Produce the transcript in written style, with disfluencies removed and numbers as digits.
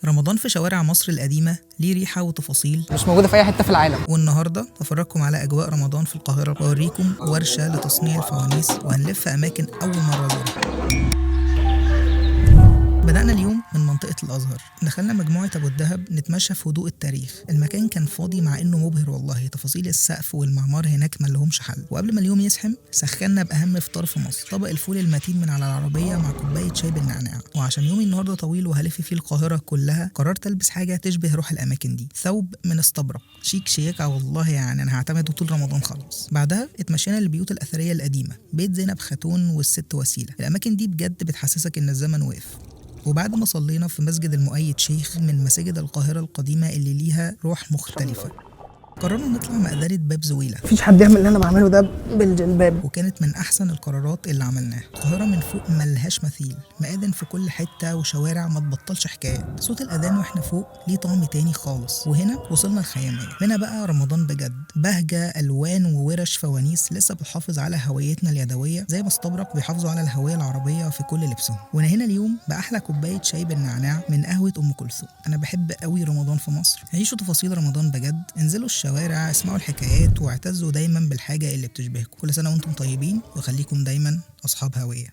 رمضان في شوارع مصر القديمة ليه ريحة وتفاصيل مش موجودة في أي حتة في العالم. والنهاردة هفرجكم على أجواء رمضان في القاهرة وأوريكم ورشة لتصنيع الفوانيس وهنلف أماكن أول مرة أزورها. بدأنا اليوم من منطقة الأزهر، دخلنا مجموعة أبو الدهب نتمشى في هدوء التاريخ. المكان كان فاضي مع إنه مبهر والله، تفاصيل السقف والمعمار هناك ملهمش حل. وقبل ما اليوم يزحم سخنا بأهم فطار في مصر، طبق الفول المتين من على العربية مع كوباية شاي بالنعناع. وعشان يومي النهاردة طويل وهلف فيه القاهرة كلها قررت ألبس حاجة تشبه روح الأماكن دي، ثوب من استبرق شيك شياكة والله، يعني أنا هعتمده طول رمضان خلاص. بعدها اتمشينا للبيوت الأثرية القديمة، بيت زينب خاتون والست وسيلة. الأماكن دي بجد بتحسسك إن الزمن وقف. وبعد ما صلينا في مسجد المؤيد شيخ من مساجد القاهرة القديمة اللي ليها روح مختلفة، قررنا نطلع مقدرة باب زويلة. مفيش حد يعمل اللي أنا بعمله ده بالجلباب. وكانت من أحسن القرارات اللي عملناها. القاهرة من فوق ملهاش مثيل، مآذن في كل حتة وشوارع ما تبطلش حكايات. صوت الأذان واحنا فوق ليه طعم تاني خالص. وهنا وصلنا الخيامية، هنا بقى رمضان بجد، بهجة ألوان وورش فوانيس لسه بتحافظ على هويتنا اليدوية زي ما استبرق بيحافظوا على الهوية العربية في كل لبسهم. ونهينا اليوم بأحلى كوباية شاي بالنعناع من قهوة أم كلثوم. أنا بحب قوي رمضان في مصر. عيشوا تفاصيل رمضان بجد، انزلوا الشوارع، اسمعوا الحكايات واعتزوا دايما بالحاجة اللي بتشبهكم. كل سنة وانتم طيبين وخليكم دايما أصحاب هوية.